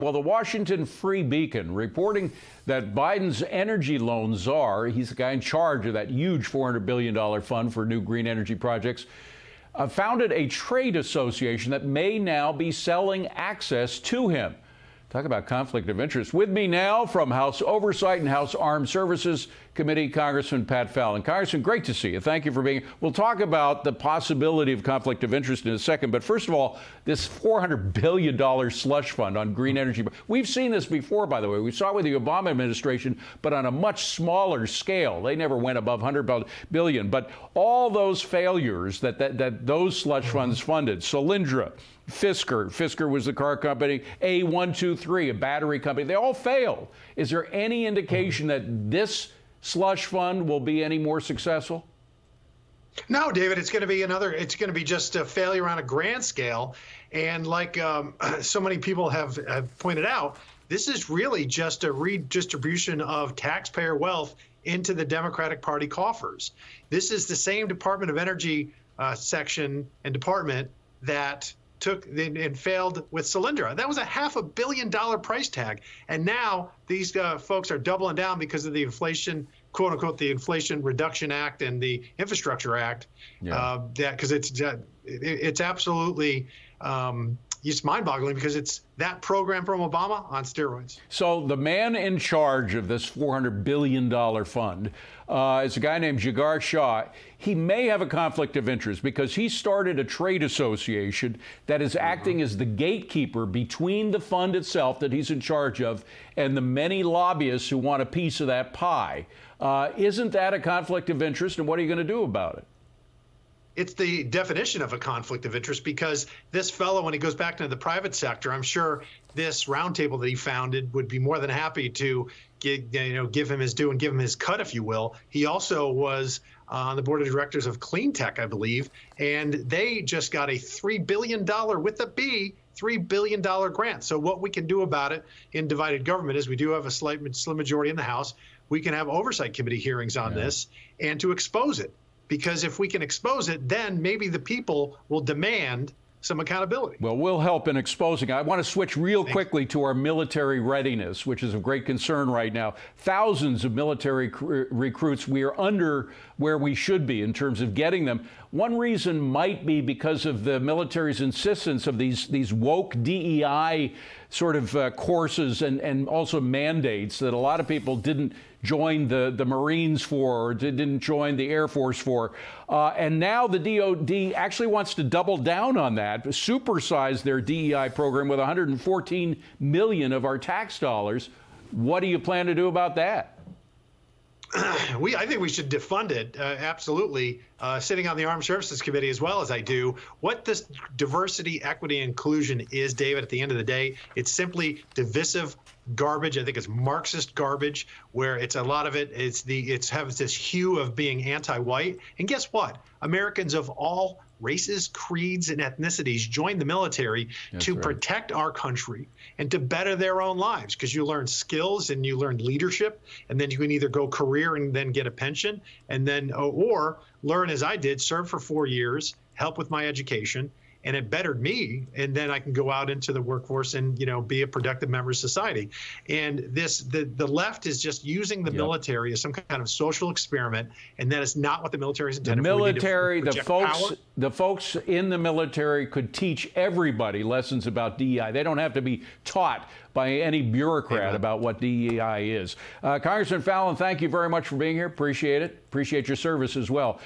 Well, the Washington Free Beacon reporting that Biden's energy loan czar, he's the guy in charge of that huge $400 billion fund for new green energy projects, founded a trade association that may now be selling access to him. Talk about conflict of interest. With me now from House Oversight and House Armed Services Committee, Congressman Pat Fallon. Congressman, great to see you. Thank you for being here. We'll talk about the possibility of conflict of interest in a second. But first of all, this $400 billion slush fund on green energy. We've seen this before, by the way. We saw it with the Obama administration, but on a much smaller scale. They never went above $100 billion. But all those failures that those slush funds funded, Solyndra, Fisker was the car company, A123, a battery company, they all failed. Is there any indication that this slush fund will be any more successful? No, David, it's going to be just a failure on a grand scale. And like so many people have pointed out, this is really just a redistribution of taxpayer wealth into the Democratic Party coffers. This is the same Department of Energy section and department that took and failed with Solyndra. That was a $500 million price tag. And now these folks are doubling down because of the inflation, quote unquote, the Inflation Reduction Act and the Infrastructure Act. Yeah. Because it's absolutely it's mind-boggling because it's that program from Obama on steroids. So the man in charge of this $400 billion fund is a guy named Jigar Shah. He may have a conflict of interest because he started a trade association that is acting as the gatekeeper between the fund itself that he's in charge of and the many lobbyists who want a piece of that pie. Isn't that a conflict of interest, and what are you going to do about it? It's the definition of a conflict of interest because this fellow, when he goes back into the private sector, I'm sure this roundtable that he founded would be more than happy to give him his due and give him his cut, if you will. He also was on the board of directors of Clean Tech, I believe, and they just got a $3 billion with a B, $3 billion grant. So what we can do about it in divided government is we do have a slim majority in the House. We can have oversight committee hearings on this and to expose it. Because if we can expose it, then maybe the people will demand some accountability. Well, we'll help in exposing it. I want to switch real quickly to our military readiness, which is of great concern right now. Thousands of military recruits, we are under where we should be in terms of getting them. One reason might be because of the military's insistence of these woke DEI sort of courses and also mandates that a lot of people didn't join the Marines for or didn't join the Air Force for. And now the DOD actually wants to double down on that, supersize their DEI program with $114 million of our tax dollars. What do you plan to do about that? I think we should defund it, absolutely. Sitting on the Armed Services Committee as well as I do, what this diversity, equity, and inclusion is, David, at the end of the day, it's simply divisive garbage. I think it's Marxist garbage, where it's a lot of it. It's has this hue of being anti-white. And guess what? Americans of all races, creeds, and ethnicities join the military to protect our country and to better their own lives, because you learn skills and you learn leadership, and then you can either go career and then get a pension, and then or learn as I did, serve for 4 years, help with my education, and it bettered me, and then I can go out into the workforce and be a productive member of society. And the left is just using the military as some kind of social experiment, and that is not what the military is intended for. The military, the folks in the military could teach everybody lessons about DEI. They don't have to be taught by any bureaucrat about what DEI is. Congressman Fallon, thank you very much for being here. Appreciate it. Appreciate your service as well.